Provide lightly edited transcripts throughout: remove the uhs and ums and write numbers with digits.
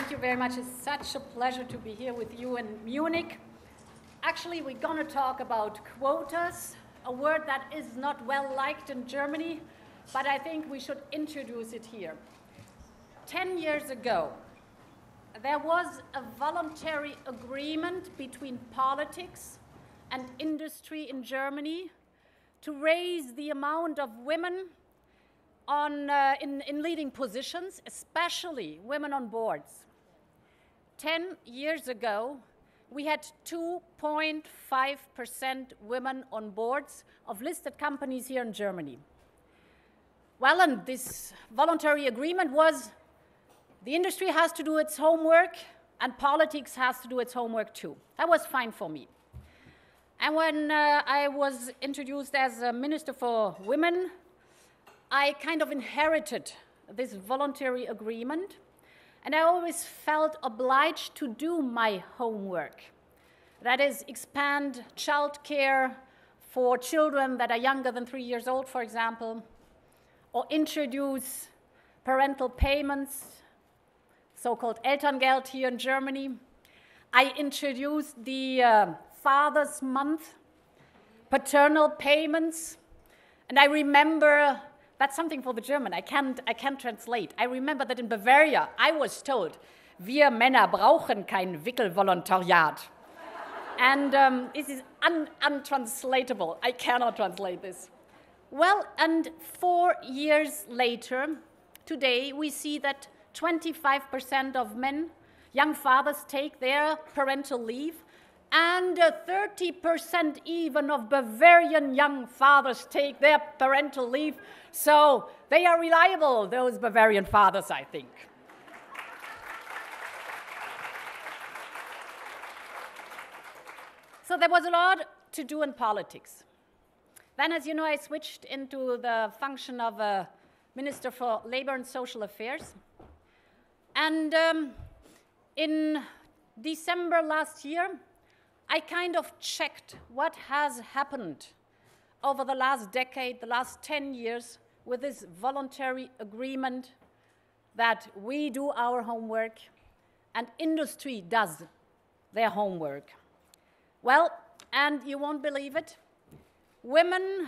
Thank you very much. It's such a pleasure to be here with you in Munich. Actually, we're going to talk about quotas, a word that is not well liked in Germany, but I think we should introduce it here. 10 years ago, there was a voluntary agreement between politics and industry in Germany to raise the amount of women in leading positions, especially women on boards. 10 years ago, we had 2.5% women on boards of listed companies here in Germany. Well, and this voluntary agreement was the industry has to do its homework and politics has to do its homework too. That was fine for me. And when I was introduced as a Minister for Women, I kind of inherited this voluntary agreement, and I always felt obliged to do my homework. That is, expand childcare for children that are younger than 3 years old, for example, or introduce parental payments, so-called Elterngeld here in Germany. I introduced the Father's Month, paternal payments, and I remember. That's something for the German. I can't translate. I remember that in Bavaria, I was told, wir Männer brauchen kein Wickelvolontariat. And this is untranslatable. I cannot translate this. Well, and 4 years later, today, we see that 25% of men, young fathers, take their parental leave, and 30% even of Bavarian young fathers take their parental leave. So they are reliable, those Bavarian fathers, I think. So there was a lot to do in politics. Then, as you know, I switched into the function of a Minister for Labor and Social Affairs. And in December last year, I kind of checked what has happened over the last decade, the last 10 years, with this voluntary agreement that we do our homework and industry does their homework. Well, and you won't believe it, women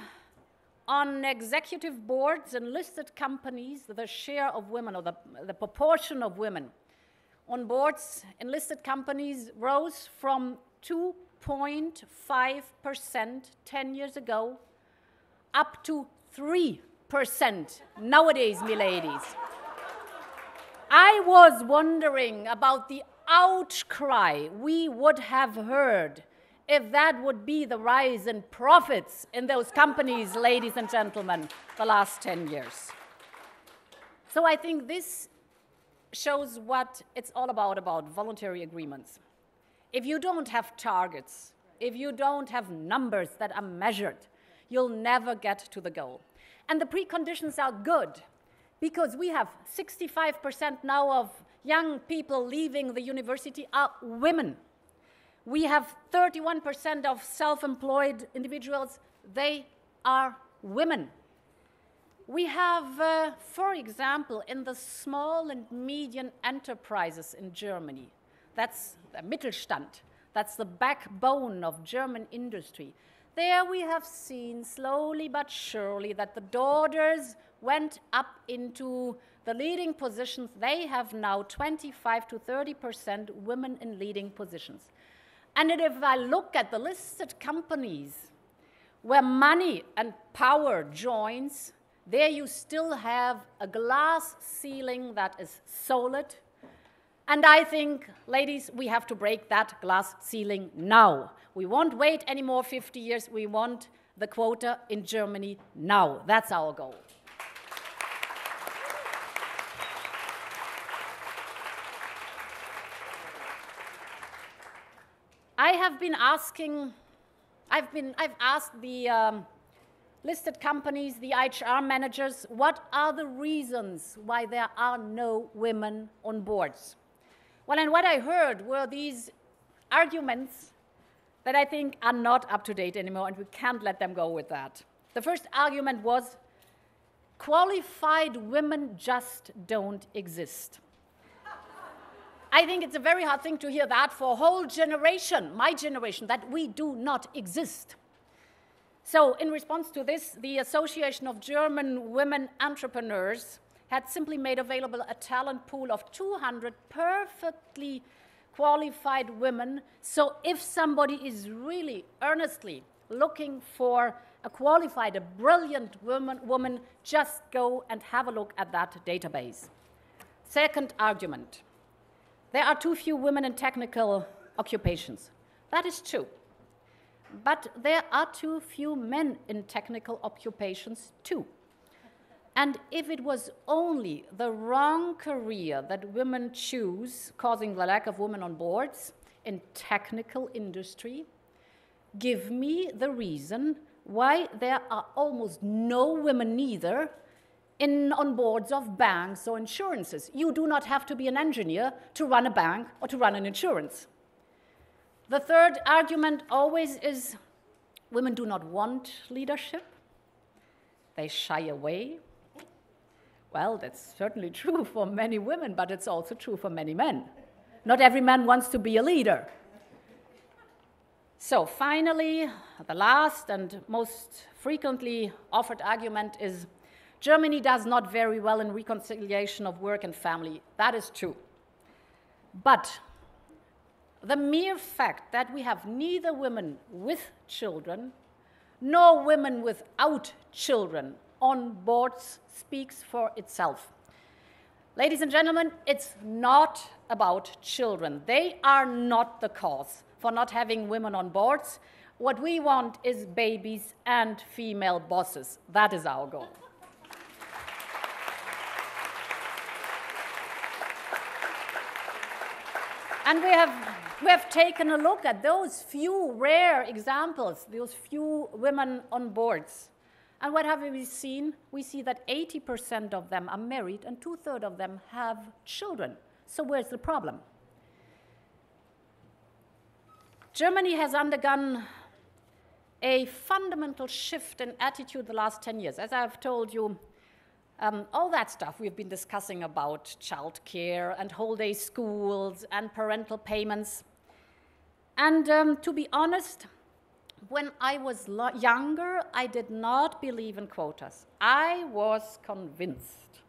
on executive boards and listed companies, the share of women, or the proportion of women on boards in listed companies rose from 2.5% 10 years ago, up to 3% nowadays, miladies. I was wondering about the outcry we would have heard if that would be the rise in profits in those companies, ladies and gentlemen, the last 10 years. So I think this shows what it's all about voluntary agreements. If you don't have targets, if you don't have numbers that are measured, you'll never get to the goal. And the preconditions are good, because we have 65% now of young people leaving the university are women. We have 31% of self-employed individuals, they are women. We have, for example, in the small and medium enterprises in Germany, that's the Mittelstand, that's the backbone of German industry. There we have seen slowly but surely that the daughters went up into the leading positions. They have now 25 to 30% women in leading positions. And if I look at the listed companies where money and power joins, there you still have a glass ceiling that is solid. And I think, ladies, we have to break that glass ceiling now. We won't wait anymore 50 years. We want the quota in Germany now. That's our goal. I've asked the listed companies, the HR managers, what are the reasons why there are no women on boards? Well, and what I heard were these arguments that I think are not up to date anymore, and we can't let them go with that. The first argument was, qualified women just don't exist. I think it's a very hard thing to hear that for a whole generation, my generation, that we do not exist. So in response to this, the Association of German Women Entrepreneurs had simply made available a talent pool of 200 perfectly qualified women. So if somebody is really earnestly looking for a qualified, a brilliant woman, just go and have a look at that database. Second argument, there are too few women in technical occupations. That is true. But there are too few men in technical occupations too. And if it was only the wrong career that women choose, causing the lack of women on boards in technical industry, give me the reason why there are almost no women neither on boards of banks or insurances. You do not have to be an engineer to run a bank or to run an insurance. The third argument always is women do not want leadership. They shy away. Well, that's certainly true for many women, but it's also true for many men. Not every man wants to be a leader. So finally, the last and most frequently offered argument is Germany does not very well in reconciliation of work and family. That is true. But the mere fact that we have neither women with children nor women without children on boards speaks for itself. Ladies and gentlemen, it's not about children. They are not the cause for not having women on boards. What we want is babies and female bosses. That is our goal. And we have taken a look at those few rare examples, those few women on boards. And what have we seen? We see that 80% of them are married and 2/3 of them have children. So where's the problem? Germany has undergone a fundamental shift in attitude the last 10 years. As I've told you, all that stuff we've been discussing about childcare and whole day schools and parental payments. And to be honest, when I was younger, I did not believe in quotas. I was convinced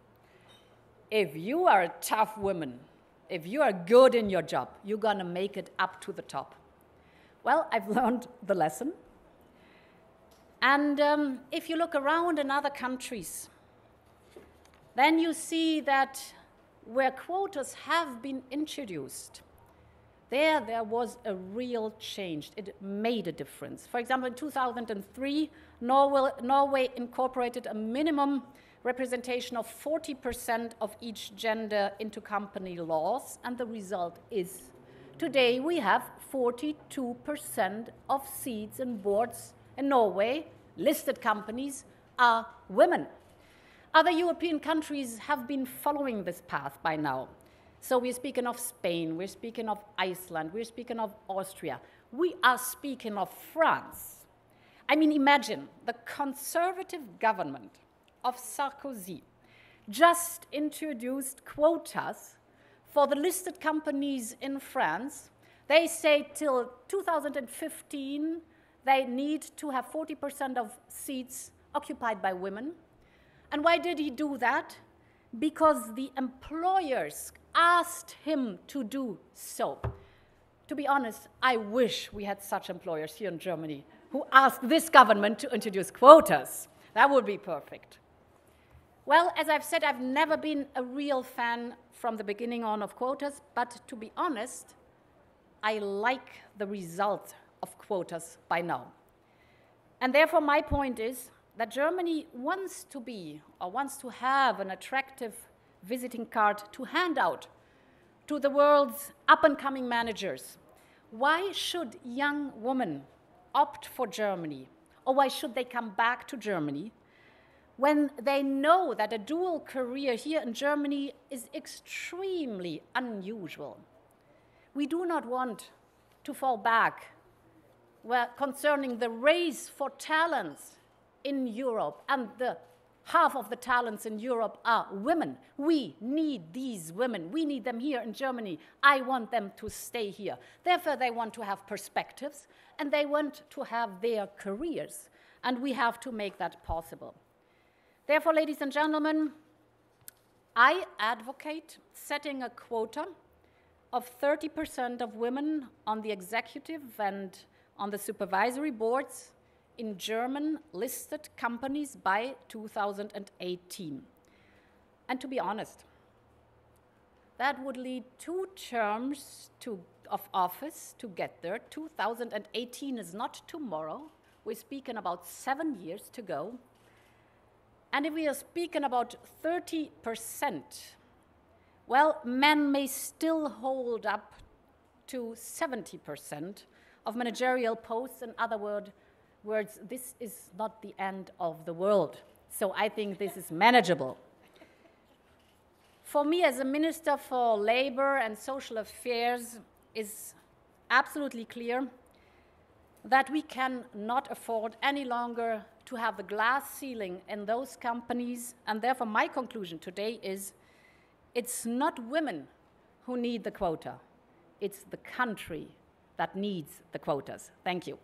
if you are a tough woman, if you are good in your job, you're going to make it up to the top. Well, I've learned the lesson. And if you look around in other countries, then you see that where quotas have been introduced, there was a real change. It made a difference. For example, in 2003, Norway incorporated a minimum representation of 40% of each gender into company laws, and the result is today we have 42% of seats in boards in Norway, listed companies, are women. Other European countries have been following this path by now. So we're speaking of Spain, we're speaking of Iceland, we're speaking of Austria. We are speaking of France. I mean, imagine the conservative government of Sarkozy just introduced quotas for the listed companies in France. They say till 2015, they need to have 40% of seats occupied by women. And why did he do that? Because the employers asked him to do so. To be honest, I wish we had such employers here in Germany who asked this government to introduce quotas. That would be perfect. Well, as I've said, I've never been a real fan from the beginning on of quotas, but to be honest, I like the result of quotas by now. And therefore, my point is that Germany wants to be, or wants to have, an attractive visiting card to hand out to the world's up-and-coming managers. Why should young women opt for Germany, or why should they come back to Germany when they know that a dual career here in Germany is extremely unusual? We do not want to fall back concerning the race for talents in Europe and the Half of the talents in Europe are women. We need these women. We need them here in Germany. I want them to stay here. Therefore, they want to have perspectives, and they want to have their careers. And we have to make that possible. Therefore, ladies and gentlemen, I advocate setting a quota of 30% of women on the executive and on the supervisory boards in German-listed companies by 2018. And to be honest, that would lead 2 terms of office to get there. 2018 is not tomorrow. We're speaking about 7 years to go. And if we are speaking about 30%, well, men may still hold up to 70% of managerial posts. In other words, this is not the end of the world. So I think this is manageable. For me, as a Minister for Labor and Social Affairs, is absolutely clear that we cannot afford any longer to have the glass ceiling in those companies. And therefore, my conclusion today is it's not women who need the quota. It's the country that needs the quotas. Thank you.